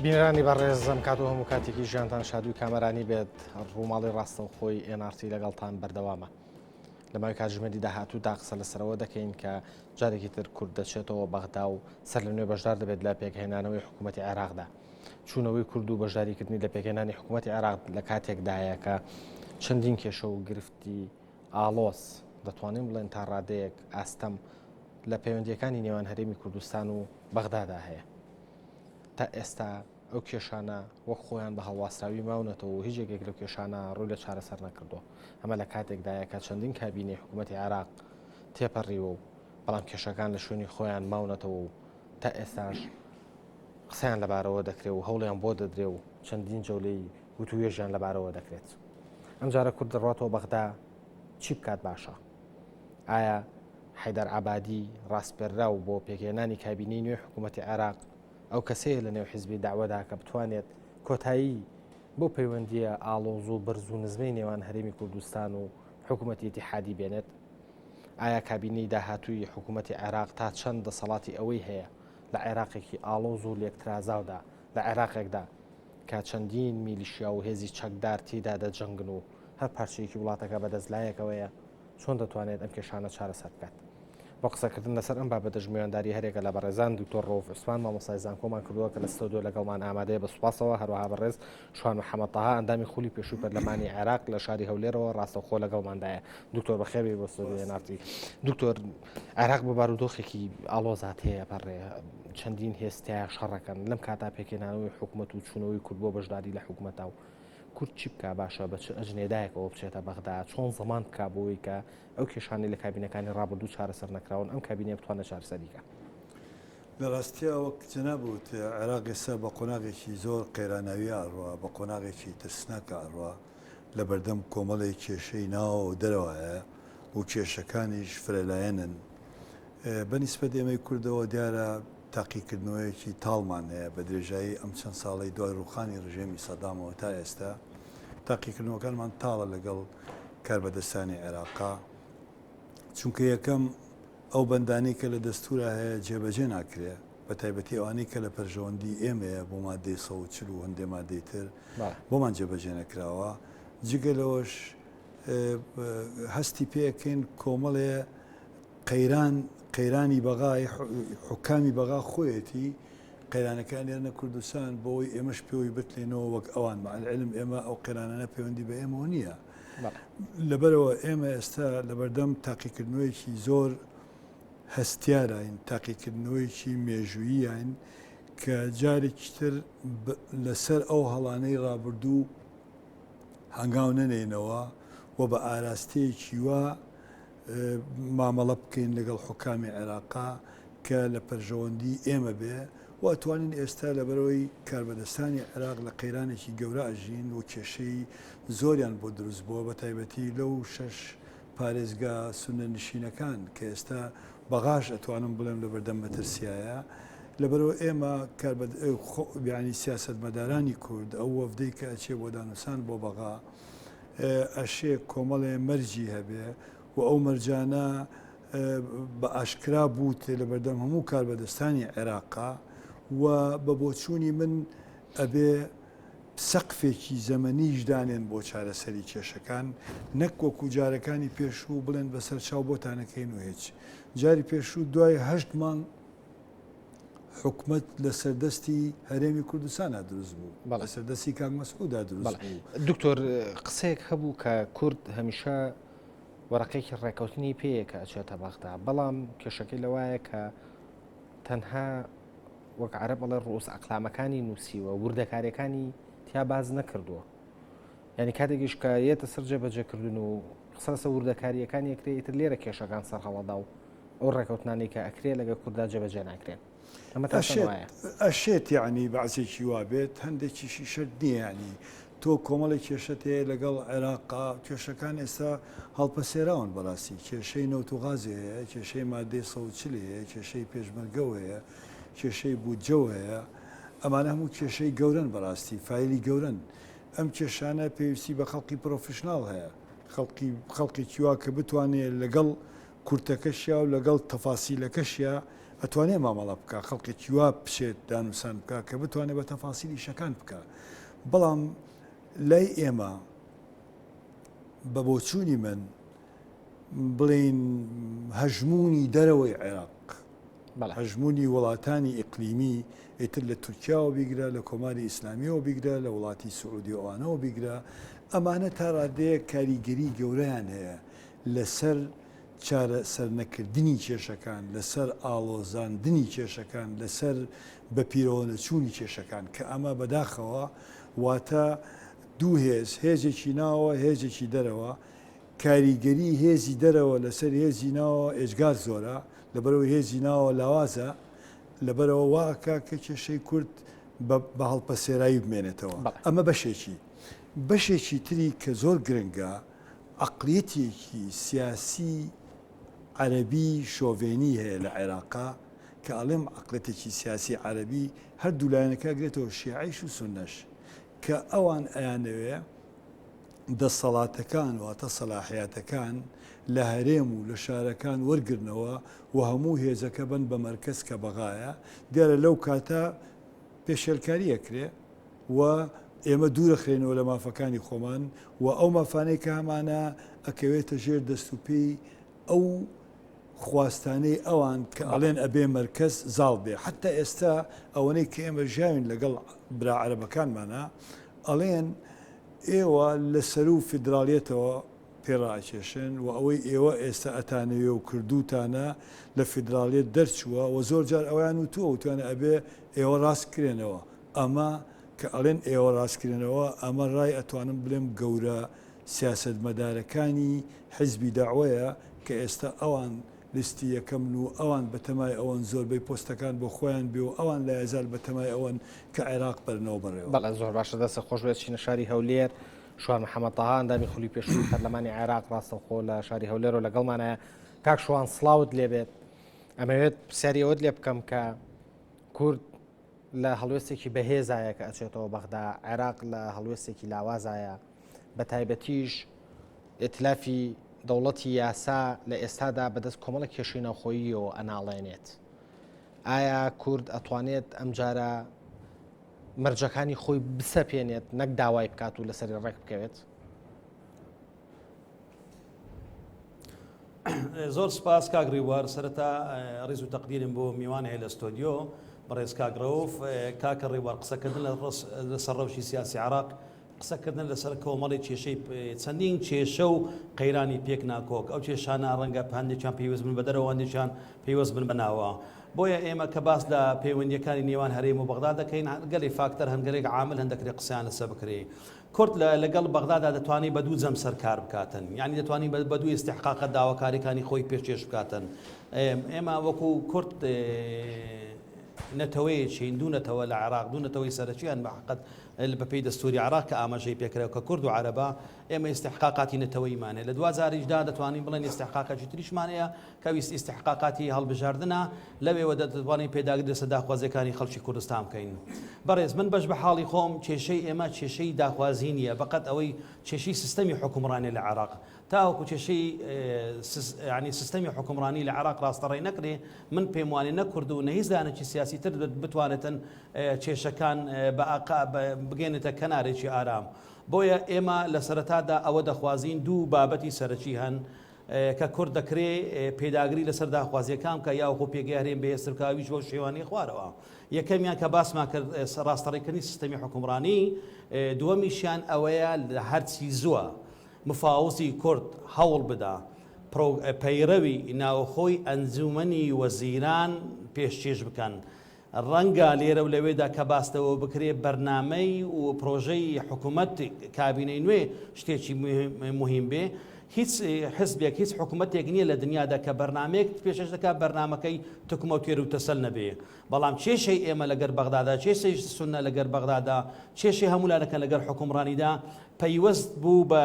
بینەرانی بەڕێزم کاتەوە هەموو کاتێکی ژیانتان شادوی کامەرانی بێت ڕووماڵی ڕاستەوخۆی NRT لەگەڵتان بەردەوامە. لە ماوەی کاتژمێری داهاتوودا قسە لەسەرەوە دەکەین کە جارێکی تر کورد دەچێتەوە بەغدا و سەر لە نوێ بەشدار دەبێت لە پێکهێنانەوەی حکوومەتی عێراقدا. چوونەوەی کورد و بەشداریکردنی لە پێکهێنانی حکوومەتی عێراق لە کاتێکدایە کە چەندین کێشە و گرفتی ئاڵۆس دەتوانین بڵێن تا ڕادەیەک ئاستەم لە پەیوەندیەکانی نێوان هەرێمی کوردستان و بەغدادا هەیە. تا ئێستا ئەو کێشانە وەک خۆیان بە هەڵواستراوی ماونەتەوە و هیچ یەکێک لەو کێشانە ڕووی لە چارەسەر نەکردو. ئەمە لە کاتێکدایە کە چەندین کابینەی حکوومەتی عێراق تێپەڕیوە و بەڵام کێشەکان لە شوێنی خۆیان ماونەتەوە و تا ئێستاش قسەیان لەبارەوە دەکرێت و هەوڵیان بۆ دەدرێ و چەندین جەولەی وتوێژیان لەبارەوە دەکرێت. ئەم جارە کورد دەڕاتەوە بەغدا چی بکات باشە؟ ئایا حەیدەر عەبادی ڕاستپێررا و بۆ پێکهێنانی کابینەی نوێ حکوومەتی عێراق ئەو کەسەیە لە نێو حیزبی داوادا کە بتوانێت کۆتایی بۆ پەیوەندیە ئاڵۆز و بەرز و نزمەی نێوان هەرێمی کوردستان و حکوومەتی ئیتیحادی بێنێت؟ ئایا کابینەی داهاتووی حکوومەتی عێراق تا چەند دەسەڵاتی ئەوەی هەیە لە عێراقێکی ئاڵۆز و لێکترازاودا لە عێراقێکدا کە چەندین میلیشیا و هێزی چەکدار تێدا دەجەنگن و هەر پارچەیەکی وڵاتەکە بەدەستلایەکەوەیە چۆن دەتوانێت ئەم کێشانە چارەسەر بکات؟ بۆ قسەکردن لەسەر ئەم بابەتە ژمێوەنداری هەرێکە لە بەڕێزان دکتۆر ڕۆف عوسمان مامۆستای زانکۆمان کردووە کە لە ستۆدیۆ لەگەڵمان ئامادەیە بە سوپاسەوە. هەروەها بەڕێز شوان محەممەد تاها ئەندامی خولی پێشووی پەرلەمانی عێراق لە شاری هەولێرەوە ڕاستەوخۆ لەگەڵماندایە. دکتۆر بەخێربێ بۆ ستۆدیۆ NRT. دکتۆر، عێراق بە بارودۆخێکی ئاڵۆزات هەیە بەڕێ چەندین هێستیا شەڕەکەن لەم کاتا پێکهێنانەوەی حکوومەت و چوونەوەی کورد بۆ بەشداری لە حکوومەتە و کورد چی بکە باشە بە چ ئەژنێدایەکەوە بچێتە بەغدا چۆن زەمان بکە بۆی کە ئەو کێشانی لە کابینەکانی ڕابردوو چارەسەر نەکراون ئەم کابینێ بتوانە چارەسەریکە؟ لە ڕاستیە وەک جەنابوت عێراق ئێستا بە قۆناغێکی زۆر قەیراناوی ئاڕوە بە قۆناغێکی ترسناک ئاڕوە لە بەردەم کۆمەڵی کێشەی ناوە و دەرەوەیە و کێشەکانیش فرەلایەنن. بەنسبەت ئێمەی کوردەوە دیارە تاقیکردنەوەیەکی تاڵمان هەیە بە درێژایی ئەم چەند ساڵی دوای ڕوخانی ڕژێمی سەدامەوە تا ئێستا تاقیکردنەوەکانمان تاڵە لەگەڵ کاربەدەستانی عێراقا، چونکە یەکەم ئەو بەندانەی کە لە دەستورە هەیە جێبەجێ ناکرێت، بە تایبەتی ئەوانەی کە لە پەرژەوەندی ئێمەیە بۆ مادەی 140 و هەندێ مادەی تر بۆمان جێبەجێ نەکراوە. جگە لەوەش هەستی پێکەین کۆمەڵێ قەیرانی بەغای حکامی بەغا خۆیەتی قەیرانەکان لێرە کوردستان بۆەوەی ئێمەش پێوەی بتلێنەوە وەک ئەوان مەعەلعلم ئێمە ئەو قەیرانانە پەیوەندی بە ئێمەوە نییە. لەبەرەوە ئێمە ئێستا لە بەردەم تاقیکردنەوەیکی زۆر هەستیارین، تاقیکردنەوەیکی مێژوویین کە جارێکی تر لەسەر ئەو هەڵانەی ڕابردوو هەنگاو نەنێنەوە و بە ئاراستەیەکی وە مامەڵە بکەین لەگەڵ حکامی عێراقا کە لە پەرژەوەندی ئێمە بێ و ئەتوانین ئێستا لەبەرەوەی کاربەدەستانی عێراق لە قەیرانێکی گەورە ئەژین و کێشەی زۆریان بۆ دروست بووە بە تایبەتی لەو 6 پارێزگا سونە نشینەکان کە ئێستا بەغاش ئەتوانم بڵێم لە بەردەم مەترسیایە. لەبەرەوە ئێمە بیانی سیاسەتمەدارانی کورد ئەو وەفدەی کە ئەچێ بۆ دانوسان بۆ بەغا ئەشێ کۆمەڵێ مەرجی هەبێ و ئەو مەرجانە بە ئاشکرا بووتێ لە بەردەم هەموو کاربەدەستانی عێراقا و بە بۆچوونی من ئەبێ سەقفێکی زەمەنیش دانێن بۆ چارەسەری کێشەکان، نەک وەکو جارەکانی پێشوو بڵێن بەسەر چاو بۆتانەکەین و هیچ. جاری پێشوو دوای 8 مانگ حکومت لە سەردەستی هەرێمی کوردستانە دروست بوو، لە سەردەستی کاک مەسعودا دروست بوو. دکتۆر، قسەیەک هەبوو کە کورد هەمیشە وەرەقەیەکی ڕێکەوتنی پێیەکە ئەچێتە بەغدا، بەڵام کێشەکەی لەوایە کە تەنها وەک عەرەب بەڵێ ڕووس ئەقلامەکانی نووسیوە وردەکاریەکانی تیا باز نەکردووە. یعنی کاتێکیش کە یێتە سەر جێبەجێکردن و قسە لەسەر وردەکاریەکانی ئەکرێت ئیتر لێرە کێشەکان سەرهەڵەدا و ئەو ڕێکەوتنانی کە ئەکرێ لەگە کووردا جێبەجێ ناکرێن. ئەشێت یعنی بەعزێکی وا بێت هەندێکیشی شەر نییە. ینی تۆ کۆمەڵی کێشەت هەیە لەگەڵ عێراقا، کێشەکان ئێستا هەڵپەسێراون بەڕاستی، کێشەی نەوتوغازی هەیە، کێشەی مادەی 140 هەیە، کێشەی پێشمەرگەوە هەیە، کێشەی بودجەوە هەیە. ئەمانە هەموو کێشەی گەورن بەڕاستی، فایلی گەورن. ئەم کێشانە پێویستی بە خەڵکی پرۆفشناڵ هەیە، خەڵکی وا کە بتوانێت لەگەڵ کورتەکەشیا و لەگەڵ تەفاسیلەکەشیا ئەتوانێ مامەڵە بکە خەڵکێکی وا پشێت دانووسان بکە کە بتوانێت بە تەفاسیلی شەکان بکە بەڵام لای ئێمە بە بۆچوونی من بڵین هەژمونی دەرەوەی عێراق هەژمونی وڵاتانی ئیقلیمی ئیتر لە تورکیاوە بیگرە لە کۆماری ئیسلامیەوە بیگرە لە وڵاتی سعودی ئەوانەوە بیگرە ئەمانە تا ڕادەیە کاریگەری گەورەیان هەیە لەسەر چارە سەرنەکردنی کێشەکان لەسەر ئاڵۆزاندنی کێشەکان لەسەر بە پیرەوە نەچوونی کێشەکان کە ئەمە بەداخەوە واتە دوو هێز هێزێکی ناوە هێزێکی دەرەوە کاریگەری هێزی دەرەوە لەسەر هێزی ناوە ئێجگار زۆرە لەبەرەوە هێزی ناوە لاوازە لەبەرەوە واکە کە کێشەی کورد بە هەڵپەسێرایی بمێنێتەوە ئەمە بەشێکی تری کە زۆر گرنگە عەقڵیەتێکی سیاسی عەرەبی شۆڤێنی هەیە لە عێراقا کە ئەڵێم عەقڵەتێکی سیاسی عەرەبی هەردوو لایەنەکە گرێتەوە شیعیش و سوننەش کە ئەوان ئەیانەوێ دەسەڵاتەکان واتە سەلاحیاتەکان لە هەرێم و لە شارەکان وەرگرنەوە و هەموو هێزەکە بن بە مەرکەز کە بەغایە دیارە لەو کاتە پێشێلکاریەکرێ و ئێمە دوورەخرێنەوە لە مافەکانی خۆمان و ئەو مافانەی کە هەمانە ئەکەوێتە ژێر دەست و پێی ئەو خواستانەی ئەوان کە ئەڵێن ئەبێ مەرکەز زاڵ بێ حتا ئێستا ئەوەنەی کە ئێمە ژاوین لەگەڵ برا عەرەبەکانمانە ئەڵێن ئێوە لە سەر و فیدراڵیەتەوە پێڕاکێشن و ئەوەی ئێوە ئێستا ئەتانەوێ و کردوتانە لە فیدراڵیت دەرچووە و زۆر جار ئەویان و توانە ئەبێ ئێوە ڕاستکرێنەوە ئەمە کە ئەڵێن ئێوە ڕاستکردنەوە ئەمە ڕای ئەتوانم بڵێم گەورە سیاسەتمەدارەکانی حیزبی داوایە کە ئێستا ئەوان لیستی یەکەم و ئەوان بەتەمای ئەوەن زۆربەی پۆستەکان بۆ خۆیان بێ و ئەوان لە ئێزار بەتەمای ئەوەن کە عێراق بەرنەوە بڕێەوە بەڵێ زۆر باشە دەستە خۆش بێت چینە شاری هەولێر شوان محەممەد تاها ئەندامی خولی پێشووی پەرلەمانی عێراق ڕاستەوخۆ لە شاری هەولێر و لەگەڵمانە کاک شوان سڵاوت لێبێت ئەمەوێت پرسیاری ئەوت لێ بکەم کە کورد لە هەڵوێستێکی بەهێزایە کە ئەچێتەوە بەغدا عێراق لە هەڵوێستێکی لاوازایە بە تایبەتیش ئێتلافی دەوڵەتی یاسا لە ئێستادا بەدەست کۆمەڵە کێشەی ناوخۆییەوە ئەناڵێنێت ئایا کورد ئەتوانێت ئەم جارە مەرجەکانی خۆی بسەپێنێت نەک داوای بکات و لەسەری ڕێک بکەوێت زۆر سپاس کاگریوار سەرەتا ڕێز و تەقدیرم بۆ میوان هەیە لە ستۆدیۆ بەڕێز کاگرەوف کاکە ڕێوار قسەکردن لەسەر ڕەوشی سیاسی عێراق قسەکردن لەسەر کۆمەڵی کێشەی چەندین کێشە و قەیرانی پێک ناکۆک ئەو کێشانە ڕەنگە هەندێکیان پێویست بن بە دەرەوە هەندێکیان پێویست بن بەناوە بۆیە ئێمە کە باس لە پەیوەندیەکانی نێوان هەرێم و بەغدا دەکەین گەلی فاکتەر هەنگەرێک عامل هەندەکرێ قسەیان لەسەر بکرێ کورد لەگەڵ بەغدادا دەتوانێت بە دوو جەم سەرکار بکاتن یعنی دەتوانین بە دوو ئیستیحقاقە داواکاریەکانی خۆی پێشکەش بکاتن ئێمە وەکو کورد نەتەوەیەکی دوونەتەوە لە عێراق دوونەتەوەی سەرەکییان بەحقەت بەپێی دەستوری عێراق کە ئاماژەی پێکرێت کە کورد و عەرەبا ئێمە ئیستیحقاقاتی نەتەوەیمانێ لە 2010دا دەتوانین بڵێن ئیستیحقاقێکی تریشمانەیە کە ویست ئیستیحقاقاتی هەڵبژاردنە لەوێوە دەتوانین پێداگری لەسەر داخوازیەکانی خەڵکی کوردستان بکەین بەڕێز من بەش بە حاڵی خۆم کێشەی ئێمە کێشەی داخوازی نیە بەقەت ئەوەی کێشەی سیستەمی حکومڕانی لە عێراق تاوەکو کێشەی ینی سیستەمی حکومڕانی لە عێراق ڕاستەڕێ نەکرێ من پێم وانێ نەکورد و نەهیچ دانێکی سیاسی تر بتوانێتن کێشەکان بگەێنێتە کەنارێکی ئارام بۆیە ئێمە لە سەرەتادا ئەوە دەخوازین دوو بابەتی سەرەکی هەن کە کورد دەکرێ پێداگری لەسەر داخوازیەکان کە یاوەخۆ پێگەی هەرێم بەهێزترکاویش بۆ شێوانی خوارەوە یەکەمیان کە باسمان کرد ڕاستەڕێکردنی سیستەمی حکومڕانی دووەمیشیان ئەوەیە لە هەرچی زووە مفاوزی کورد هەوڵ بدا پەیڕەوی ناوخۆی ئەنجومەنی وەزیران پێشکێش بکەن ڕەنگە لێرە و لەوێدا کە باستەوە بکرێ بەرنامەی و پرۆژەی حکوومەت کابینەی نوێ شتێکی مهم بێ هیچ حزبێک هیچ حکوومەتێک نییە لە دنیادا کە بەرنمەیەک پێشش دەکات بەرنمەکەی تکمە و تێر و تەسەل نەبێ بەڵام کێشەی ئێمە لەگەر بەغدادا کێشەی سونە لەگەر بەغدادا کێشەی هەمولارەکە لەگەر حکومڕانیدا پەیوەست بوو بە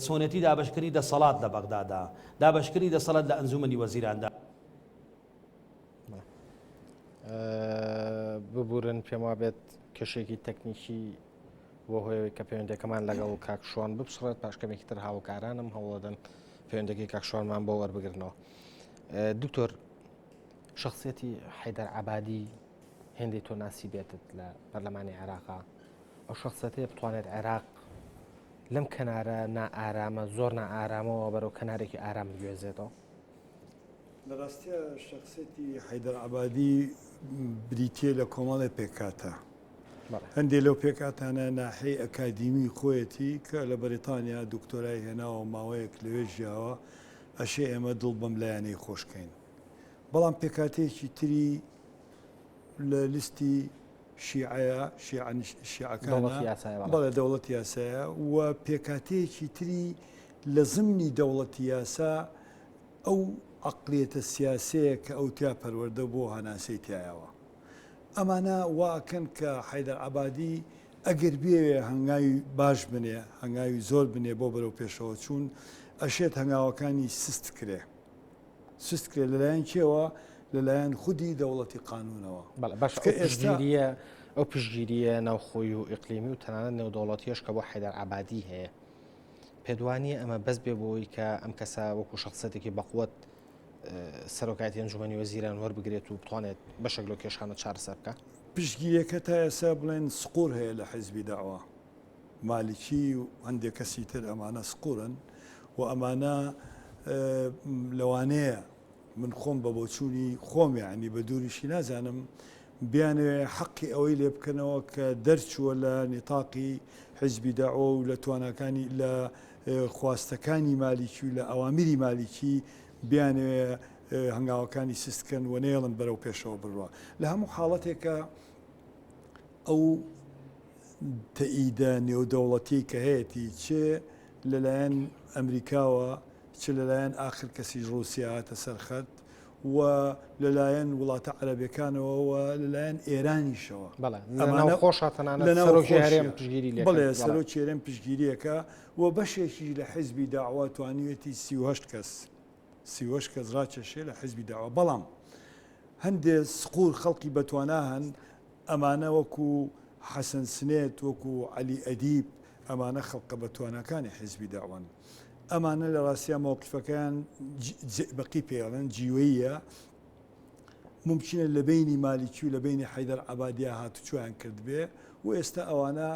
چۆنێتی دابشکردنی دەسەڵات لە بەغدادا دابشکردنی دەسەڵات لە ئەنجومەنی وەزیراندا ببورن پێم بێت کێشێکی تەکنیکی بۆ هۆیەوەی کە پەیوەندەکەمان لەگەڵ کاکشوان بپسڕێت پاشکەمێکی تر هاوکارانم هەوڵەدەن پەیوەندەکەی کاکشوانمان بۆ وەربگرنەوە دکتۆر شخصیەتی حەیدەر عەبادی هێندەی تۆ ناسی بێتت لە پەرلەمانی عێراقا ئەو شخصیەتەیە بتوانێت عێراق لەم کەنارە نائارامە زۆر نائارامەوە بەرەو کەنارێکی ئارام گوێزێتەوە. لە ڕاستیە شخصیەتی حەیدەر عەبادی بریتیە لە کۆمەڵی پێکاتە. هەندێک لەو پێکاتانە ناحەی ئەکادیمی خۆیەتی کە لە بەریتانیا دکتۆرای هێناوە ماوەیەک لەوێ ژیاوە ئەشێ ئێمە دڵ بەم لایەنەی خۆشکەین. بەڵام پێکاتێکی تری لە لیستی شیعەیە شیعەکانە بەڵێ دەوڵەتی یاسایە و پێکاتەیەکی تری لە زمنی دەوڵەتی یاسا ئەو عەقڵیەتە سیاسەیە کە ئەو تیا پەروەردە بۆ هەناسەی تایەوە. ئەمانە واکەن کە حەیدەر عەبادی ئەگەر بێوێ هەنگاوی باش بنێ هەنگاوی زۆر بنێ بۆ بەرەو پێشەوە چوون ئەشێت هەنگاوەکانی سست کرێ لەلایەن کێوە لەلایەن خودی دەوڵەتی قانونەوە. ئێستاگیریە ئەو پشتگیریە ناوخۆی و ئیقلیمی و تەنانەت نێودەوڵەتیەش کە بۆ حەیدەر عەبادی هەیە پێدوانیە ئەمە بەس بێ بۆی کە ئەم کەسە وەکو شخصەتێکی بەقووەت سەرۆکایەتی ئەنجومەنی وەزیران وەربگرێت و بتوانێت بەشێک لەو کێشانە چارەسەر بکە. پشتگیریەکە تا ئێستا بڵێن سقور هەیە لە حیزبی داوا مالیکی و هەندێک کەسی تر ئەمانە سقورن و ئەمانە لەوانەیە من خۆم بە بۆچوونی خۆم یعنی بە دووریشی نازانم بیانوێ حەقی ئەوەی لێ بکەنەوە کە دەرچووە لە نیتاقی حیزبی داوا و لە توانەکانی لە خواستەکانی مالیکی و لە ئەوامیری مالیکی بیانوێ هەنگاوەکانی سستکەن و نێڵن بەرەو پێشەوە بڕوە. لە هەموو حاڵەتێکە ئەو تەئیدە نێودەوڵەتی کە هەیەی چێ لەلایەن ئەمریکاوە چ لەلایەن ئاخر کەسی ڕوسیا هاتە سەرخەت و لەلایەن وڵاتە عەرەبیەکانەوە و لەلایەن ئێرانیشەوە بڵێ سەرۆکی هێرێم پشتگیریەکە و بەشێکی لە حیزبی داوا توانیوێتی 38 کەس ڕاکێشێ لە حیزبی داوا. بەڵام هەندێک سقور خەڵکی بەتوانا هەن ئەمانە وەکو حەسەن سنێت وەکو عەلی ئەدیب ئەمانە خەڵکە بەتوانەکانی حیزبی داوان. ئەمانە لە ڕاستیە مۆقیفەکەیان بەقی پێڵێن جیوەیە ممکنە لە بینی مالیکی و لە بینی حەیدەر عەبادیە هاتوچۆیان کرد بێ و ئێستا ئەوانە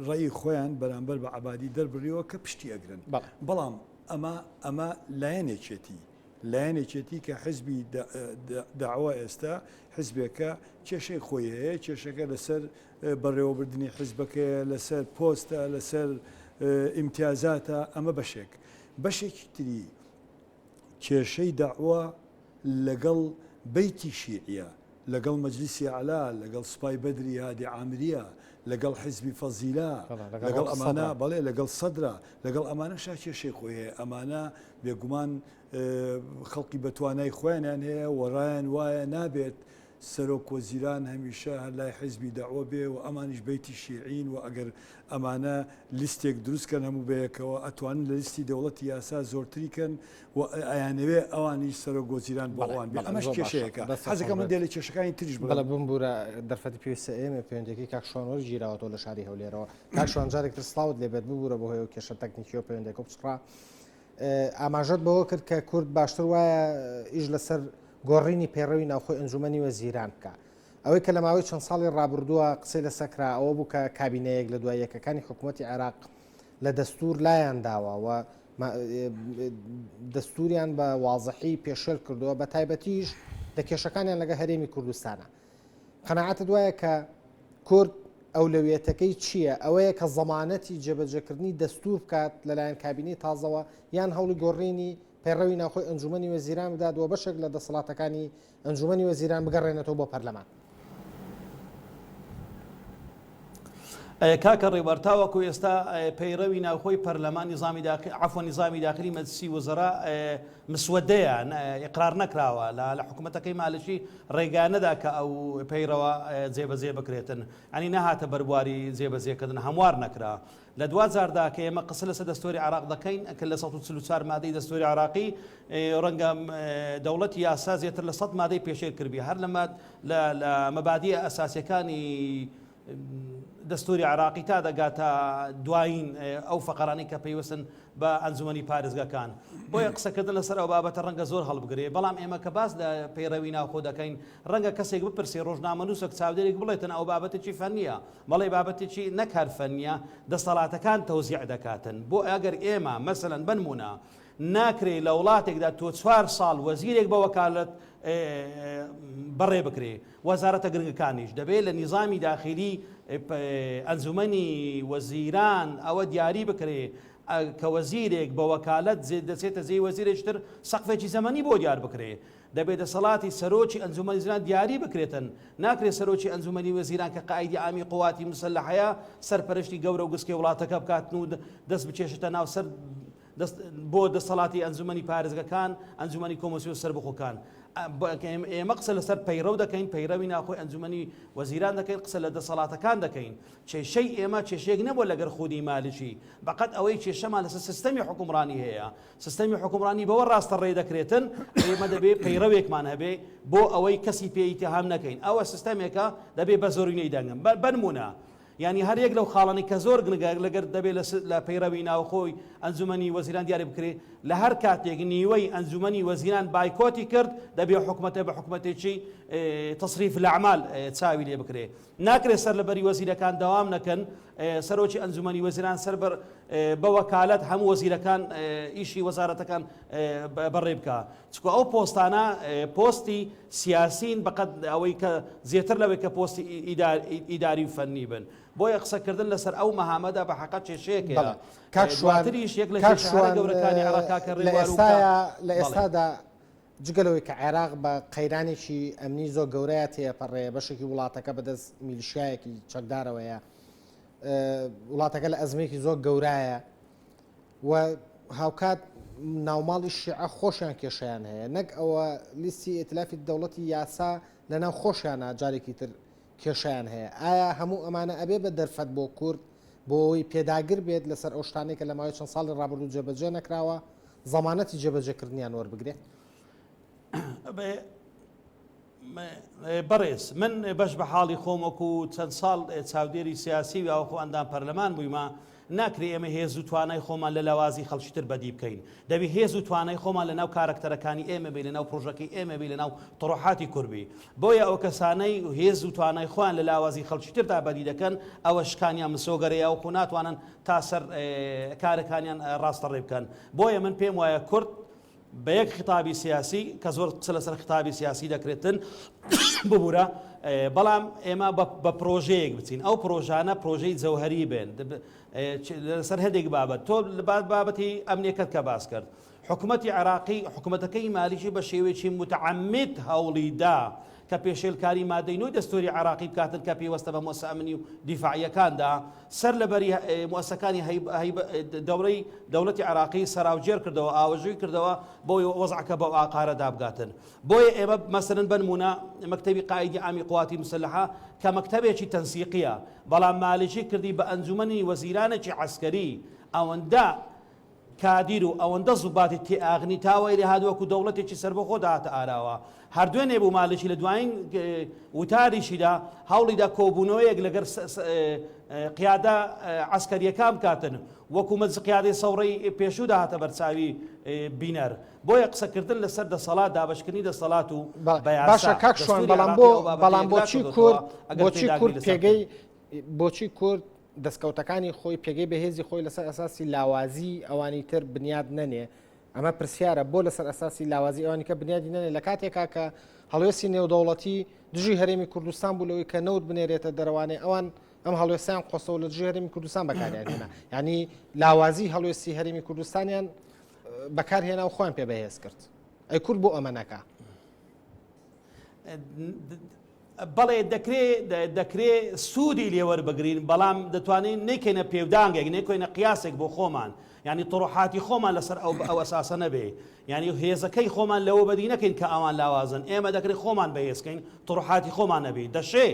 ڕێی خۆیان بەرامبەر بە عەبادی دەربڕیەوە کە پشتی ئەگرن. بەڵام ئەمە لایەنێکێتی کە حیزبی داوا ئێستا حیزبێکە کێشەی خۆی هەیە کێشەکە لەسەر بەڕێوەبردننی حیزبەکەیە لەسەر پۆستە لەسەر ئیمتیازاتە ئەمە بەشێکی تری کێشەی داوا لەگەڵ بەیتی شیعیە لەگەڵ مەجلیسی عەلا لەگەڵ سوپای بەدری هادی عامریە لەگەڵ حیزبی فەزیلا لەگەڵ ئەمانە بەڵێ لەگەڵ سەدرا لەگەڵ ئەمانە کێشەی خۆی هەیە ئەمانە بێگومان خەڵکی بەتوانای خۆیانیان هەیە وەڕایان وایە نابێت سەرۆک وەزیران هەمیشە هەر لای حیزبی داوا بێ و ئەمانیش بەیتی شیعین و ئەگەر ئەمانە لیستێک دروستکەن هەموو بەیەکەوە ئەتوانن لە لیستی دەوڵەتی یاسا زۆرتریکەن و ئەیانەوێ ئەوانی سەرۆک وەزیران بۆ ئەوان بێ. ئەمەش کێشەیەکە حەزەکەم من دێ لە کێشەکانی تریش بڵێ بمبورە دەرفەتی پێویستە ئێمە پەیوەندێکی کاک شوانوەری گیراوەتەوە لە شاری هەولێرەوە کاک شوان جارێکتر سڵاوت لێبێت ببوورە بۆ هۆی کێشە تەکنیکی و پەیوەندێکە بچڕا ئاماژەت بەوە کرد کە کورد باشتر وایە ئیش لەسەر گۆڕینی پێڕەوی ناوخۆی ئەنجومەنی وەزیران بکە ئەوەی کە لە ماوەی چەند ساڵی ڕابردووە قسەی لەسەکرا ئەوە بوو کە کابینەیەک لە دوای یەکەکانی حکوومەتی عێراق لە دەستور لایەن داوە و دەستوریان بە واضحی پێشێل کردووە بە تایبەتیش لە کێشەکانیان لەگە هەرێمی کوردستانە. قەناعەتت وایە کە کورد ئەولەویەتەکەی چییە؟ ئەوەیە کە زەمانەتی جێبەجێکردنی دەستور بکات لەلایەن کابینەی تازەوە یان هەوڵی گۆڕینی پێڕەوی ناوخۆی ئەنجومەنی وەزیران بداتەوە بەشێک لە دەسەڵاتەکانی ئەنجومەنی وەزیران بگەڕێنێتەوە بۆ پەرلەمان. کاکە ڕێبەرتاوەکو ئێستا پەیڕەوی ناوخۆی پەرلەمان نیزامی داخلی مەجلیسی وەزەرا مسودەیە ئیقرار نەکراوە لە حکوومەتەکەی مالشی ڕێگانەدا کە ئەو پەیڕەوە جێبەجێ بکرێتن ئەنی نەهاتە بەربواری جێبەجێکردن هەموار نەکرا. لە 2010 کە ئێمە قسە لەسەر دەستوری عێراق دەکەین کە لە 144 مادەی دەستوری عێراقی ڕەنگە دەوڵەتی یاسا زیاتر لە 100 مادەی پێشێل کردبی هەر لە مەبادیە ئەساسیەکانی دەستوری عراقی تا دەگاتە دوایین ئەو فەقەرانی کە پێیوەستن بە ئەنجومەنی پارێزگاکان بۆیە قسەکردن لەسەر ئەو بابەتە ڕەنگە زۆر هەڵبگرێ بەڵام ئێمە کە باس لە پەیڕەوی ناوخۆ دەکەین ڕەنگە کەسێک بپرسێ ڕۆژنامەنووسێک چاودێرێک بڵێتن ئەو بابەتێکی فەنیە بەڵێ بابەتێکی نەکار فەنیە دەسەڵاتەکان تەوزیع دەکاتن بۆ ئەگەر ئێمە مەسەلەن بنمونە ناکرێ لە وڵاتێکدا تۆ 4 ساڵ وەزیرێک بە وەکالەت بەڕێ بکرێ وەزارەتە گرنگەکانیش دەبێت لە نیزامی داخلی ئەنجومەنی وەزیران ئەوە دیاری بکرێ کە وەزیرێک بە وەکالەت دەچێتە زێی وەزیرێکتر سەقفێکی زەمەنی بۆ دیار بکرێ دەبێت دەسەڵاتی سەرۆکی ئەنجومەنی وەزیران دیاری بکرێتن ناکرێت سەرۆکی ئەنجومەنی وەزیران کە قائیدی ئامی قوواتی مسلحەیە سەرپەرشتی گەورە و گسکەی وڵاتەکە بکاتن و دەست بچێشتە ناو سەر بۆ دەسەڵاتی ئەنجومەنی پارێزگەکان ئەنجومەنی کۆمۆسی و سەربەخۆکان ئێمە قسە لەسەر پەیڕەو دەکەین پەیڕەوی ناخۆی ئەنجومەنی وەزیران دەکەین قسە لە دەسەڵاتەکان دەکەین کێشەی ئێمە کێشەیەک نەبووە لەگەر خودی مالیکی بەقەت ئەوەی کێشەمان لەسەر سیستەمی حکومڕانی هەیە سیستەمی حکومڕانی بەوە ڕاستە ڕێ دەکرێتن ئێمە دەبێت پەیڕەوێکمان هەبێ بۆ ئەوەی کەسی پێ ئیتیهام نەکەین ئەوە سیستەمێکە دەبێت بە زۆرینەی دەنگم بنمونە یعنی هەر یەک لەو خاڵانی کە زۆر گنگە لەگەر دەبێت لە پەیڕەوی ناوخۆی ئەنجومەنی وەزیران دیاری بکرێ لە هەر کاتێک نیوەی ئەنجومەنی وەزیران بایکۆتی کرد دەبێت حکومەتە بە حکومەتێکی تەصریف الأعمال چاوی لێ بکرێ ناکرێت سەر لەبەری وەزیرەکان دەوام نەکەن سەرۆکی ئەنجومەنی وەزیران سەر بە وەکالەت هەموو وەزیرەکان ئیشی وەزارەتەکان بەڕێ بکە چکە ئەو پۆستانە پۆستی سیاسین بەقەت ئەوەی کە زیاتر لەوەی کە پۆستی ئیداری و فەنی بن بۆیە قسەکردن لەسەر ئەو مەهامەدا بە حەقەت کێشەیەکە دواتریش یەک لە کێشەکانی گەورەکانی عێراق کە لە ئێستادا جگەلەوەی کە عێراق بە قەیرانێکی ئەمنی زۆر گەورەیە تێپەڕێ بەشێکی وڵاتەکە بەدەست میلیشیایەکی چەکدارەوەیە وڵاتەکە لە ئەزمێکی زۆر گەورایە و هاوکات ناوماڵی شیعە خۆشیان کێشیان هەیە نەک ئەوە لیستی ئێتلافی دەوڵەتی یاسا لەناو خۆشیانە جارێکی تر کێشیان هەیە ئایا هەموو ئەمانە ئەبێ بە دەرفەت بۆ کورد بۆ ئەوی پێداگر بێت لەسەر ئەو شتانەی کە لە ماوەی چەند ساڵی ڕابردوو جێبەجێ نەکراوە زەمانەتی جێبەجێکردنیان وەربگرێت بەڕێز من بەش بە حاڵی خۆم وەکو چەند ساڵ چاودێری سیاسی و ئەوخۆ ئەندام پەرلەمان بوویمە ناکرێ ئێمە هێز و توانای خۆمان لە لاوازی خەڵکیتر بەدی بکەین دەبی هێز و توانای خۆمان لە ناو کارکتەرەکانی ئێمە بێ لە ناو پرۆژەکەی ئێمە بێ لە ناو تڕۆحاتی کوردبی بۆیە ئەو کەسانەی هێز و توانای خۆیان لە لاوازی خەڵکیتردا بەدی دەکەن ئەوە شکانیان مسۆگەرەیە و خۆ ناتوانن تا سەر کارەکانیان ڕاستەڕێ بکەن بۆیە من پێم وایە کورد بە یەک خطابی سیاسی کە زۆر قسە لەسەر خطابی سیاسی دەکرێتن ببوورە بەڵام ئێمە بە پرۆژەیەک بچین ئەو پرۆژانە پرۆژەی جەوهەری بێن لەسەر هەندێک بابەت تۆ لە بابەتی ئەمنیەکەت کە باس کرد حکوومەتی عراقی حکوومەتەکەی مالیشی بە شێوەیەکی متعەمد هەوڵیدا کە پێشێلکاری مادەی نوێی دەستوری عراقی بکاتن کە پێوەستە بە مؤسسە ئەمنی و دیفاعیەکاندا سەر لەبەری مؤسسەکانی دەوڵەتی عراقی سەراوجێر کردەوە ئاوەژووی کردەوە بۆی وەزعکە بەو ئاقارە دابگاتن بۆیە ئێمە مەسەلەن بنمونە مەکتەبی قائیدی ئامی قوواتی مسلحە کە مەکتەبێکی تەنسیقیە بەڵام مالیشی کردی بە ئەنجومەنی وەزیرانێکی عەسکەری ئەوەندە کادیر و ئەوەندە زوباتی تێئاغنی تاوەی لێ هاتووەکو دەوڵەتێکی سەربەخۆ داهاتە ئاراوە هەردوێ نێبوو مالیشی لە دوایین وتاریشیدا هەوڵیدا کۆبوونەوەیەک لەگەر قیادە عەسکەریەکان بکاتن وەکو مەجلس قیادەی سەوڕەی پێشوو داهاتە بەرچاوی بینەر بۆیە قسەکردن لەسەر دەسەڵات دابەشکردنی دەسەڵات و باشە کاکشوان بەڵام بۆچی کورد دەستکەوتەکانی خۆی پێگەی بەهێزی خۆی لەسەر ئەساسی لاوازی ئەوانی تر بنیاد نەنێ ئەمە پرسیارە بۆ لەسەر ئەساسی لاوازی ئەوانی کە بنیادی نەنێ لە کاتێکا کە هەڵوێستی نێودەوڵەتی دژی هەرێمی کوردستان بوو لەوەی کە نەوت بنێرێتە دەرەوانێ ئەوان ئەم هەڵوێستیان قۆسەوە لە دژی هەرێمی کوردستان بەکاریان هێنا یعنی لاوازی هەڵوێستی هەرێمی کوردستانیان بەکارهێنا و خۆیان پێ بەهێز کرد ئەی کورد بۆ ئەمە نەکا بەڵێ دەکرێت سوودی لێوەربگرین بەڵام دەتوانین نەکەینە پێودانگێک نەکەینە قیاسێک بۆ خۆمان ینی تڕۆحاتی خۆمان لەسەر ئەو ئەساسە نەبێ ینی هێزەکەی خۆمان لەوە بەدی نەکەین کە ئەوان لاوازن ئێمە دەکرێت خۆمان بەهێزکەین تڕۆحاتی خۆمان نەبێ دەشێ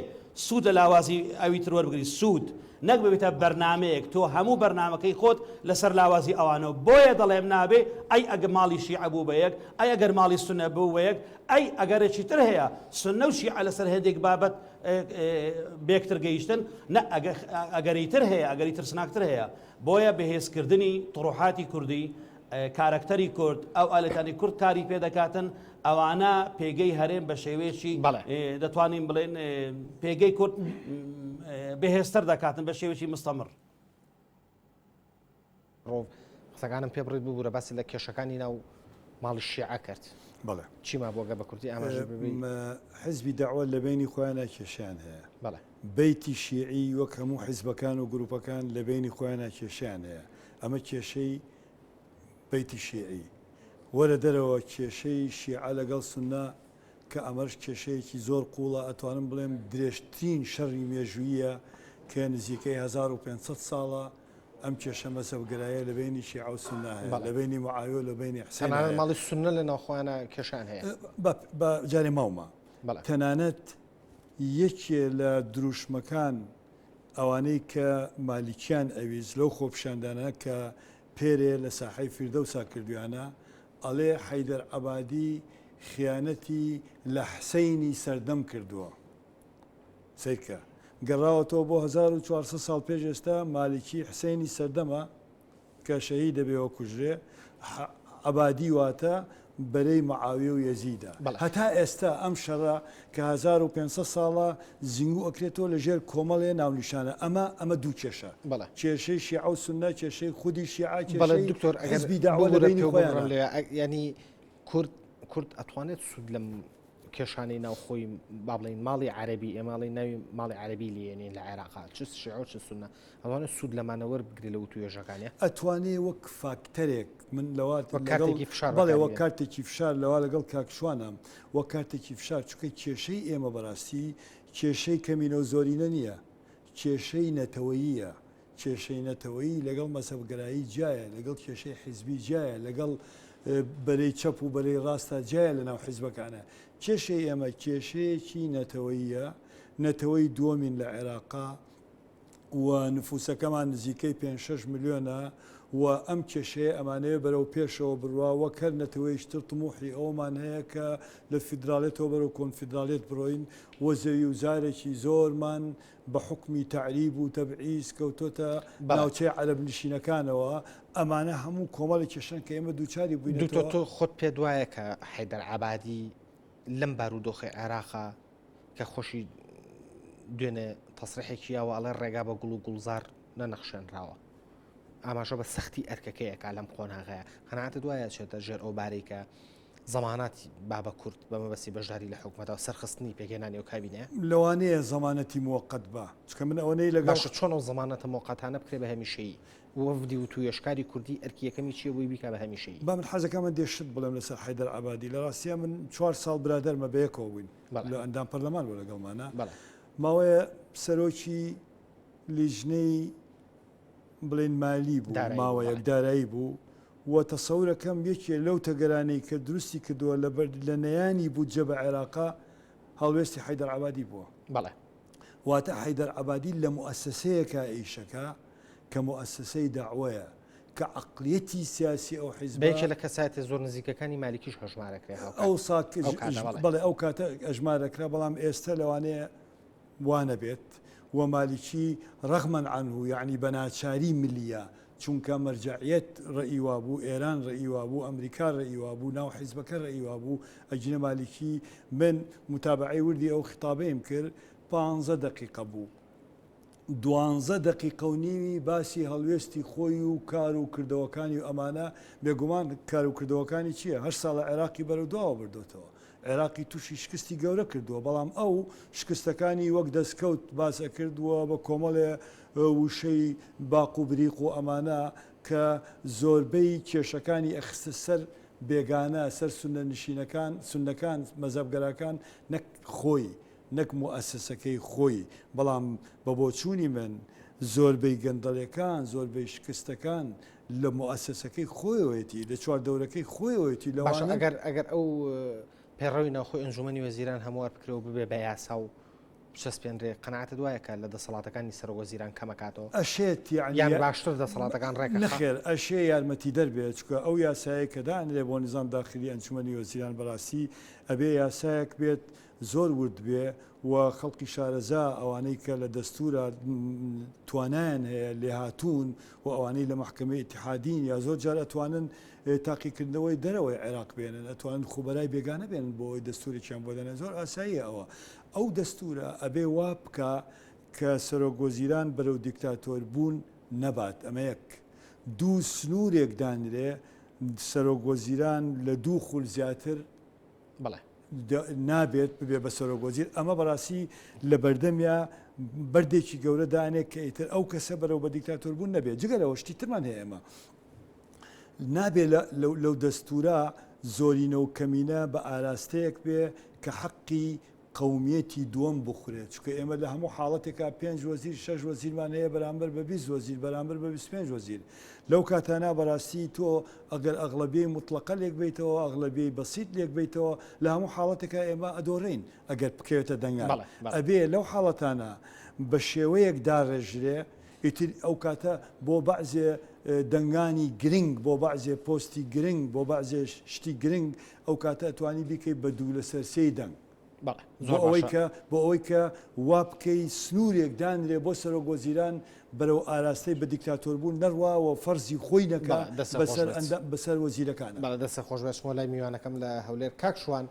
سوود لە لاوازی ئەوی تر وەربگری سوود نەک ببێتە بەرنامەیەک تۆ هەموو بەرنامەکەی خۆت لەسەر لاوازی ئەوانەوە بۆیە دەڵێم نابێ ئەی ئەگە ماڵی شیعە بوو بە یەک ئەی ئەگەر ماڵی سونە بوو بە یەک ئەی ئەگەرێکی تر هەیە سونە و شیعە لەسەر هەندێک بابەت بێکتر گەیشتن نە ئەگەریتر هەیە ئەگەری ترسناکتر هەیە بۆیە بەهێزکردنی تڕوحاتی کوردی کارکتەری کورد ئەو ئالەتانی کورد کاری پێ دەکاتن ئەوانە پێگەی هەرێم بە شێوەیەکی دەتوانین بڵێن پێگەی کورد بەهێزتر دەکاتن بە شێوەیەکی مستەمر. قسەکانم پێ بڕیت ببوورە باسی لە کێشەکانی ناو ماڵی شیعە کرد. بەڵێ چیما بۆگە بە کوردی ئاماژە حزبی داوە لە بینی خۆیانە کێشیان هەیە. بەڵێ بەیتی شیعی وەک هەموو حیزبەکان و گروپەکان لە بینی خۆیانە کێشیان هەیە. ئەمە کێشەی بەیتی شیعی وەرە دەرەوە کێشەی شیعە لەگەڵ سوننا کە ئەمەش کێشەیەکی زۆر قوڵە ئەتوانم بڵێم درێژترین شەڕی مێژوویە کە نزیکەی 1500 ساڵە ئەم کێشە مەزەبگرایە لە بینی شیعە و سوننا هەیە لە بینی معاویە لە بینی حسین ماڵی سونە لە ناوخۆیانە کێشان هەیە بە جارێ ماومە تەنانەت یەکێ لە دروشمەکان ئەوانەی کە مالیکیان ئەویست لەو خۆپشاندانە کە پێرێ لە ساحەی فیردەوسا کردویانە ئەڵێ حەیدەر عەبادی خیانەتی لە حسەینی سەردەم کردووە سیرکە گەڕاوەتەوە بۆ 1400 ساڵ پێش ئێستا مالیکی حسەینی سەردەمە کە شەهید دەبێەوە کوژرێ عەبادی واتە بەرەی معاویە و یەزیدە هەتا ئێستا ئەم شەڕە کە 1500 ساڵە زیندوو ئەکرێتەوە لە ژێر کۆمەڵێ ناونیشانە ئەمە دوو کێشە کێشەی شیعە و سوننا کێشەی خودی شیعە کێشەی دکتۆر حیزبی داوە لە بینی خۆیانە ینی کورد ئەتوانێت سوود لەم کێشانەی ناوخۆی با بڵین ماڵی عەرەبی ئێماڵی ناوی ماڵی عەرەبی لێنین لە عێراقا چ شیعە و چ سوننا ئەوانە سوود لەمانە وەربگری لە وتوێژەکانیە ئەتوانێ وەک فاکتەرێک من بەڵێ وە کارتێکی فشار لەوا لەگەڵ کاکشوانم وە کارتێکی فشار چکە کێشەی ئێمە بەڕاستی کێشەی کەمینە و زۆرینە نییە کێشەی نەتەوەییە کێشەی نەتەوەیی لەگەڵ مەسەبگەرایی جایە لەگەڵ کێشەی حیزبی جایە لەگەڵ بەرەی چەپ و بەرەی ڕاستە جایە لە ناو حیزبەکانە کێشەی ئێمە کێشەیەکی نەتەوەییە نەتەوەی دووەمین لە عێراقا و نفوسەکەمان نزیکەی 5-6 ملیۆنە و ئەم کێشەیە ئەمانەیە بەرەو پێشەوە بڕواوە کەر نەتەوەیشتر تموحی ئەومان هەیە کە لە فیدراالێتەوە بەرەو کۆنفیدراالێت بڕۆین وە زەوی وزارێکی زۆرمان بە حکمی تعریب و تەبعیز کەوتۆتە ناوچەی عەرەب نشینەکانەوە ئەمانە هەموو کۆمەڵی کێشەن کە ئێمە دووچاری بووینەوە. تۆ خۆت پێ دوایە کە حەیدەر عەبادی لەم بارودۆخی عێراقا کە خۆشی دوێنێ تەسریحێکیەوە ئەڵێ ڕێگا بە گوڵ و گوڵزار نەنەخشێنراوە ئاماژە بە سەختی ئەرکەکەیەکە لەم قۆناغەیە قەناعەتت وایە چێتە ژێر ئەو بارەی کە زەمانەتی بابە کورد بەمەبەستی بەشداری لە حکوومەتەوە سەرخستنی پێگەێنانی و کابینەیە لەوانەیە زەمانەتی موقت بە چکە من ئەوەی لەگەڵ چۆن ئەو زەمانەتە موقەتانە بکرێ بە هەمیشەیی وەفدی و توێشکاری کوردی ئەرکی یەکەمی چیە بووی بیکە بە هەمیشەیی با من حەزەکە من دێشت بڵێم لەسەر حەیدەر عەبادی لە ڕاستیە من 4 ساڵ برادەرمە بەیەکەوە بووین لە ئەندام پەرلەمان بۆ لەگەڵمانە ماوەیە سەرۆکی لیژنەی بڵێن مالی بوو ماوەیەک دارایی بوو و تەسەورەکەم یەکێ لەو تەگەرانەی کە دروستی کردووە لە نەیانی بودجە بە عێراقا هەڵوێستی حەیدەر عەبادی بووە واتە حەیدەر عەبادی لە موسسەیەکە ئیشەکە کە موسسەی داعوەیە کە عەقلیەتی سیاسی ئەو حیزبێکە لە کەسایەتە زۆر نزیکەکانی مالیکیش هەژمارەکرێ ئەو کاتە ئەژمارەکرا بەڵام ئێستا لەوانەیە وانە بێت و مالیکی ڕەغمەن عنه یعنی بەناچاری ملیە چونکە مەرجعیەت ڕئیوا بوو ئێران ڕئیوا بوو ئەمریکا ڕئیوا بوو ناو حیزبەکە ڕئیوا بوو ئەجنە مالیکی من متابعی وردی ئەو خطابەیم کرد 15 دقیقە بوو 12 دقیقە و نیمی باسی هەڵوێستی خۆی و کار و کردەوەکانی و ئەمانە بێگومان کار و کردەوەکانی چییە؟ 8 ساڵە عێراقی بەرەوداوە بردوێتەوە عێراقی تووشی شکستی گەورە کردووە بەڵام ئەو شکستەکانی وەک دەستکەوت باسە کردووە بە کۆمەڵێ وشەی باق و بریق و ئەمانە کە زۆربەی کێشەکانی ئەخستە سەر بێگانە سەر سونە نشینەکان سونەکان مەزەبگەرەکان نەک خۆی نەک موسسەکەی خۆی بەڵام بە بۆچوونی من زۆربەی گەندەڵەکان زۆربەی شکستەکان لە موسسەکەی خۆیەوەیەتی لە چواردەورەکەی خۆیەوەیەتی لەوانە ئەگەر ئەو پێڕەوی ناوخۆی ئەنجومەنی وەزیران هەموار بکرێەوە ببێ بە یاسا و شەسپێنرێ قەناعەتت وایە کە لە دەسەڵاتەکانی سەرۆەزیران کەمەکاتەوە ئەشێت یان باشتر دەسەڵاتەکان ڕێک نەخێر ئەشێ یارمەتی دەربێت چکە ئەو یاسایە کە دانرێ بۆ نظام داخلی ئەنجومەنی وەزیران بەڕاستی ئەبێ یاسایەک بێت زۆر ورد بێ و خەڵکی شارەزا ئەوانەی کە لە دەستورە توانیان هەیە لێ هاتوون و ئەوانەی لە محکمەی ئیتحادین یا زۆر جار ئەتوانن تاقیکردنەوەی دەرەوەی عێراق بێنن، ئەتوانن خوبەرای بێگانە بێنن بۆ ئەوەی دەستوریان بۆ دەنە. زۆر ئاساییە ئەوە. ئەو دەستورە ئەبێ وا بکە کە سەرۆکۆزیران بەرەو دیکتاتۆر بوون نەبات. ئەمە یەک. دوو سنوورێک دانرێ سەرۆکۆزیران لە دوو خول زیاتر نابێت ببێ بە سەرۆکۆزیر. ئەمە بەڕاستی لە بەردەمیا بەردێکی گەورە دانێک کە ئیتر ئەو کەسە بەرەو بە دیکتاتۆر بوون نەبێت. جگەرەوە شتی ترمان هەیە ئەمە نابێت لەو دەستورە زۆرینە و کەمینە بە ئاراستەیەک بێ کە حەقی قومیەتی دووەم بخورێت، چکە ئێمە لە هەموو حاڵەتێکا 5 وەزیر 6 وەزیرمان هەیە بەرامبەر بە 20 وەزیر بەرامبەر بە 25 وەزیر. لەو کاتانە بەڕاستی تۆ ئەگەر ئەغڵەبیەی مطلقە لێک بیتەوە ئەغڵەبیەی بەسیط لێک بیتەوە لە هەموو حاڵەتێکا ئێمە ئەدۆڕین ئەگەر بکەوێتە دەنگان. ئەبێ لەو حاڵەتانە بە شێوەیەک داڕێژرێ ئیتر ئەو کاتە بۆ بەعزێ دەنگانی گرنگ بۆ بەعزێ پۆستی گرنگ بۆ بەعزێ شتی گرنگ ئەو کاتە ئەتوانی بیکەی بە دوو لەسەر سێی دەنگ. بۆ ئەوەی کە وا بکەی سنوورێک دانرێ بۆ سەرۆکۆزیران بەرەو ئاراستەی بە دیکتاتۆر بوون نەڕواوە فەرزی خۆی نەکە بەسەر وەزیرەکانە. دەستە خۆش بەشمۆ لای میوانەکەم لە هەولێر کاکشوان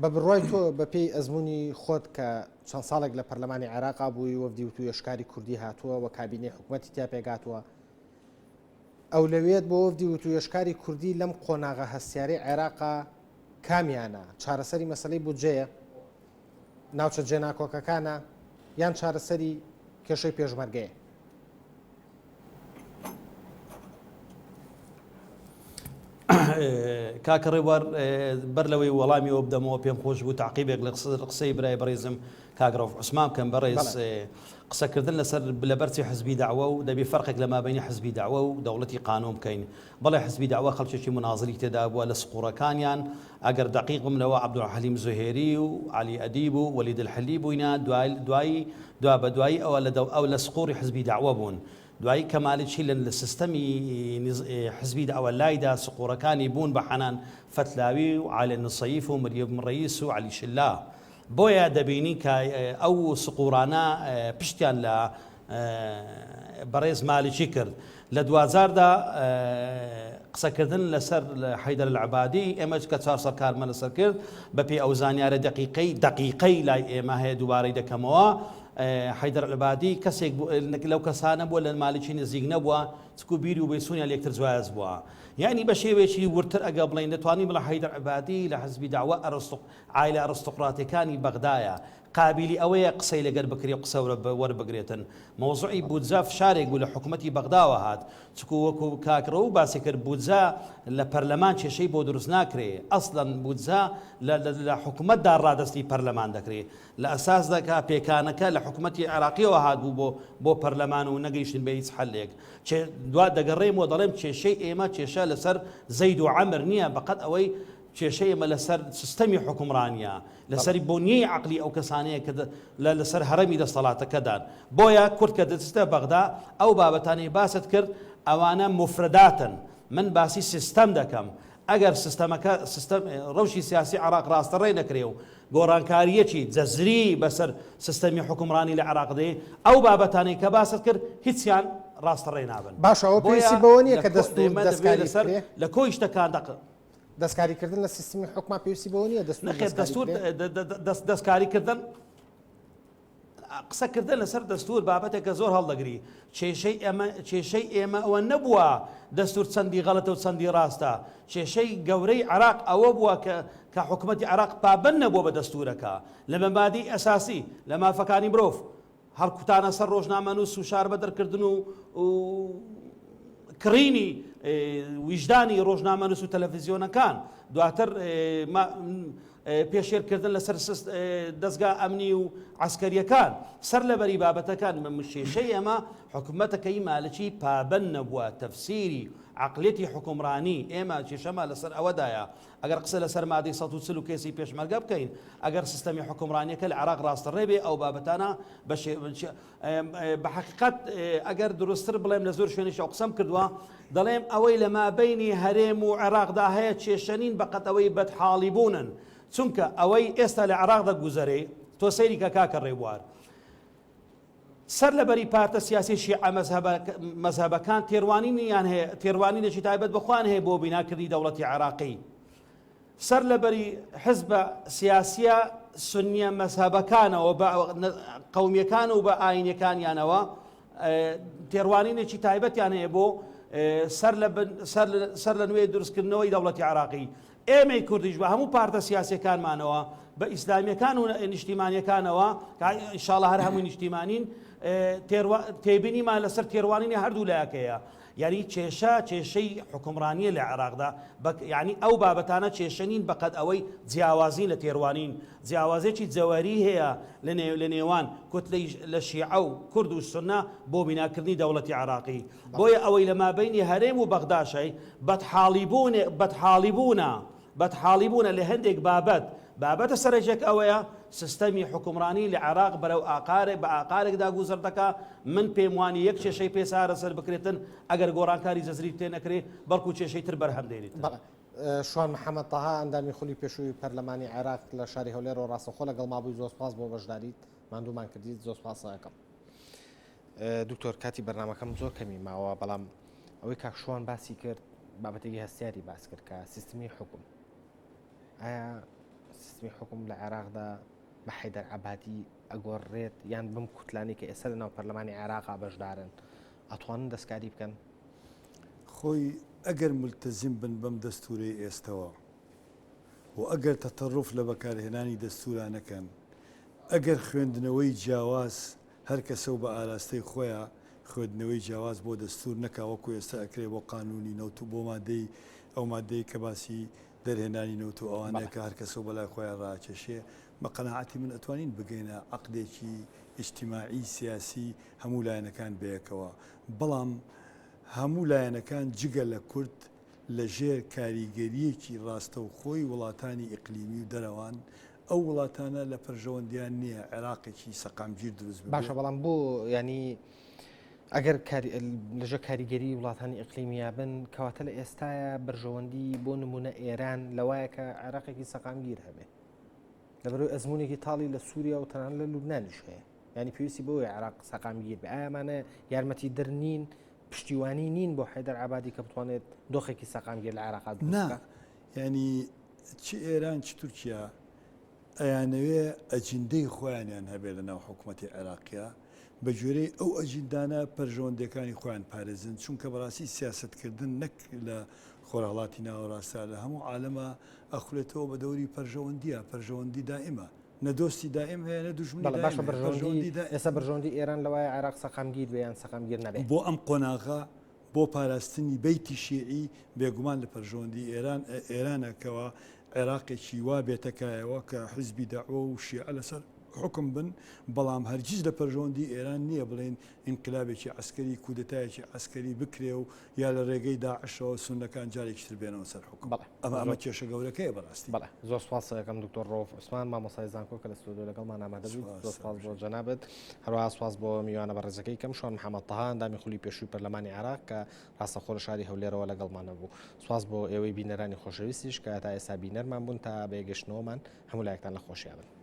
بە بڕوای تۆ بە پێی ئەزمموی خۆت کە چەند ساڵێک لە پەرلەمانی عێراقا بووی وەفدی و توێشکاری کوردی هاتووە و کابینەی حکوومەتی تیا پێگاتووە، ئەولەوێت بۆ وەفدی و توێشکاری کوردی لەم قۆناغە هەستیاری عێراقا کامیانە؟ چارەسەری مەسەلەی بودجەیە ناوچە جێناکۆکەکانە یان چارەسەری کێشەی پێشمەرگەیە؟ کاکە ڕێوەر بەر لەوەی وەڵامیەوە بدەمەوە پێم خۆش بوو تعقیبێک لە قسەی برای بەڕێزم کاگرۆف عوسمان بکەم. بەڕێز قسەکردن لەسەر لەبەرچی حزبی داوە و دەبێ فەرقێک لە مابینی حزبی داوە و دەوڵەتی قانون بکەین. بەڵێ حزبی داوە خەڵکێکی منازڵی تێدا بووە لە سقوڕەکانیان. ئەگەر دقیقم لەوە عەبدولحەلیم زوهێری و عەلی ئەدیب و وەلید الحەلی بووینە دوا بە دوایی ئەو لە سقوڕی حزبی داوە بوون. دوایی کەمالیچی لە سیستەمی حزبی داوە لایدا سقوڕەکانی بوون بە حەنان فەتلاوی و عالی نسەیف و مریەم ڕەیس و عەلی شلا. بۆیە دەبینی کە ئەو سقوڕانە پشتیان لە بەڕێز مالیکی کرد. لە 2000دا قسەکردن لەسەر حەیدەر العەبادی ئێمە کە 400 کارمە لەسەر کرد بەپێی ئەو زانیارە دقیقەی لای ئێمە هەیە دووبارەی دەکەمەوە. حەیدەر العەبادی کەسێک لەو کەسانە بووە لە مالیکی نزیک نەبووە، چکو بیری و بێسوونیان لێکتر جواز بووە. یعنی بە شێوێکی ورتر ئەگە بڵین دەتوانین بڵێ حەیدەر العەبادی لە حزبی داوە عایلە ئەرستقڕاتیەکانی بەغدایە، قابلی ئەوەیە قسەی لەگەر بکرێ قسە وەربگرێتن. مەوزوعی بودجا فشارێک بوو لە حکوومەتی بەغداوە هات، چکو وەکو کاکرە و باسی کرد بودجا لە پەرلەمان کێشەی بۆ دروست ناکرێ. ئەسڵەن بودجا لە حکوومەتدا ڕادستی پەرلەمان دەکرێت. لە ئەساس دەکا پێکانەکە لە حکوومەتی عێراقیەوە هات بوو بۆ پەرلەمان و نەگەیشتن بە هیچ حەلێک. دوا دەگەڕێمەوە دەڵێم کێشەی ئێمە کێشە لەسەر زەید و عەمر نییە، بەقەت ئەوەی کێشەی ئێمە لەسەر سیستەمی حکومڕانیە، لەسەری بۆنیەی عەقلی ئەو کەسانەیە کە لەسەر هەرەمی دەسەڵاتەکەدان. بۆیە کورد کە دەچستە بەغدا ئەو بابەتانەی باست کرد ئەوانە مفرداتن. من باسی سیستەم دەکەم. ئەگەر سیستەمەکە ڕەوشی سیاسی عێراق ڕاستەڕێ نەکرێ و گۆڕانکاریەکی جەزری بەسەر سیستەمی حکومڕانی لە عێراق دێ، ئەو بابەتانەی کە باست کرد هیچیان ڕاستەڕێ نابن. باشە ئەوە پێویستی بەوە نییە کە دەستور دەستکاری لە کۆی شتەکان دەستکاریکردن لە سیستمی حکومە پێویستی بەوە نییە دەستور دەستکاریکردن قسەکردن لەسەر دەستور بابەتێکە زۆر هەڵدەگری. کێشەی ئێمە ئەوە نەبووە دەستور چەندی غەڵەتە و چەندی ڕاستە. کێشەی گەورەی عێراق ئەوە بووە کە حکوومەتی عێراق پابەند نەبووە بە دەستورەکە لە مەبادی ئەساسی لە مافەکانی مرۆڤ، هەڵکوتانە سەر ڕۆژنامەنووس و شار بەدەرکردن و کڕینی ویژدانی ڕۆژنامەنووس و تەلەڤیزیۆنەکان، دواتر پێشێرکردن لەسەر دەستگا ئەمنی و عسکەریەکان، سەر لەبەری بابەتەکان. کێشەی ئێمە حکوومەتەکەی مالکی پابەند نەبووە تەفسیری عقلێتی حکومڕانی. ئێمە کێشەمە لەسەر ئەوەدایە ئەگەر قسە لەسەر مادەی 140 و کێسی پێشمەرگە بکەین، ئەگەر سیستەمی حکومڕانیەکە لە عێراق ڕاستەڕێ بێ ئەو بابەتانە بە حەقیقەت ئەگەر دروستتر بڵێم لە زۆر شوێنیش قسەم کردووە، دەڵێم ئەوەی لە مابەینی هەرێم و عێراقدا هەیە کێشەنین بەقەت ئەوەی بەدحاڵی بوونن، چونکە ئەوەی ئێستا لە عێراقدا گوزەرێ تۆ سەیری کە کاکە ڕێبوار سەر لەبەری پارتە سیاسی شیعە مەذهەبەکان تێڕوانینیان هەیە تێڕوانینێکی تایبەت بەخوان هەیە بۆ بیناکردنی دەوڵەتی عێراقی سەر لەبەری حزبە سیاسیە سنیە مەذهەبەکانەوە بە قەومیەکان و بە ئاینەکانیانەوە تێڕوانینێکی تایبەتیان هەیە بۆ سەر لە نوێ دروستکردنەوەی دەوڵەتی عێراقی ئێمەی کوردیش بە هەموو پارتە سیاسیەکانمانەوە بە ئیسلامیەکان و نیشتیمانیەکانەوە ئینشاڵڵا هەر هەمووی نیشتیمانین تێبینیمان لەسەر تێڕوانینی هەردوو لایەکەیە یعنی کێشەی حکومڕانیە لە عێراقدا یعنی ئەو بابەتانە کێشەنین بەقەد ئەوەی جیاوازی لە تێڕوانین جیاوازێکی جەوەری هەیە لە نێوان کتلەی لە شیعە و کورد و سونە بۆ بیناکردنی دەوڵەتی عێراقی بۆیە ئەوەی لە مابینی هەرێم و بەغداشەی بەدحاڵیبوونە لە هەندێک بابەتە سەرنجێک ئەوەیە سیستەمی حکومڕانی لە عێراق بەرەو بە ئاقارێکدا گوزەر دەکا من پێم وانی یەک کێشەی پێسارە سەر بکرێتن ئەگەر گۆڕانکاری جەزری تێ نەکرێ بەڵکو کێشەی تر بەرهەم دێنێت. شوان محەممەد تاها ئەندامی خولی پێشووی پەرلەمانی عێراق لە شاری هەولێر و ڕاستەخۆ لەگەڵ مابووی زۆر سپاس بۆ بەشداریت ماندوومان کردیت زۆر سپاس ئەکەم. دکتۆر کاتی بەرنامەکەم زۆر کەمی ماوە بەڵام ئەوەی کاک شوان باسی کرد بابەتێکی هەستیاری باس کرد کە سیستمی حکوم ئایا سیستمی حکوم لە عێراقدا بە حەیدەر عەبادی ئەگۆڕێت یان بم کوتلانی کە ئێستا لەناو پەرلەمانی عێراقا بەشدارن ئەتوانن دەستکاری بکەن؟ خۆی ئەگەر ملتەزم بن بەم دەستوری ئێستەوە و ئەگەر تەتەڕف لە بەکارهێنانی دەستورانەکەن ئەگەر خوێندنەوەی جیاواز هەر کەسە و بە ئاراستەی خۆیان خوێندنەوەی جیاواز بۆ دەستور نەکاوەکو ئێستا ئەکرێ بۆ قانونی نەوت و بۆ مادەی ئەو مادەی کە باسی دەرهێنانی نەوت و ئەوانەیە کە هەر کەسە و بەلای خۆیان ڕاکێشێ بە قەناعەتی من ئەتوانین بگەینە عەقدێکی ئیجتیماعی سیاسی هەموو لایەنەکان بەیەکەوە بەڵام هەموو لایەنەکان جگە لە کورد لە ژێر کاریگەریەکی ڕاستە و خۆی وڵاتانی ئیقلیمی و دەرەوان ئەو وڵاتانە لە پەرژەوەندیان نییە عێراقێکی سەقامگیر دروست باشە بەڵام بۆ ینی ئەگەر لەژە کاریگەری وڵاتانی ئیقلیمیە بن کەواتە لە ئێستاە بەرژەوەندی بۆ نمونە ئێران لەوایە کە عێراقێکی سەقامگیر هەبێ لەبەرەوەی ئەزمونێکی تاڵی لە سووریا و تەنان لە لوبنانیش هەیە ینی پێویستی بۆی عێراق سەقامگیر بێ ئایامانە یارمەتی دەرنین پشتیوانی نین بۆ حەیدەر عەبادی کە بتوانێت دۆخێکی سەقامگیر لە عێراق بکات ینی چ ئێران چ تورکیا ئەیانەوێ ئەجندەی خۆیانیان هەبێت لە ناو حکوومەتی عێراقیە بە جۆرەی ئەو ئەجیندانە پەرژەوەندەکانی خۆیان پارێزن چونکە بەڕاستی سیاستکردن نەک لە خۆرهڵاتی ناوەڕاستە لە هەموو عالەمە ئەخولێتەوە بە دەوری پەرژەوەندی دائمە نەدۆستی دائم هەیە نە دوژمنی ئێستا بەرژەوەندی ئێران لەوای عێراق سەقامگیر بێیان سەقامگیر نەبێت بۆ ئەم قۆناغا بۆ پاراستنی بەیتی شیعی بێگومان لە پەرژەوەندی ئێرانەکەوە عێراقێکی وا بێتەکایەوە کە حزبی داعوە و شیعە لەسەر حکم بن بەڵام هەرگیز لە پەرژەوەندی ئێران نییە بڵێن ئینقلابێکی عسکەری کودەتایەکی عسکەری بکرێ و یا لە ڕێگەی داعشەوە سونەکان جارێکتر بێنەوە سەر حکم ئەمە کێشە گەورەکەیە بەڕاستی. زۆر سپاس دەکەم دکتۆر ڕۆف عوسمان مامۆستای زانکۆ کە لە ستودیۆ لەگەڵمان ئامادە بوو زۆر سپاس بۆ جەنابەت هەروەها سپاس بۆ میوانە بەڕێزەکەی کەم شوان محەممەد تاها ئەندامی خولی پێشووی پەرلەمانی عێراق کە ڕاستەخۆ لە شاری هەولێرەوە لەگەڵمانە بوو سپاس بۆ ئێوەی بینەرانی خۆشەویستیش کە تا ئێستا بینەرمان بوون تا بێگەشتنەوەمان هەموو لایەکتان لە خۆشییان بن.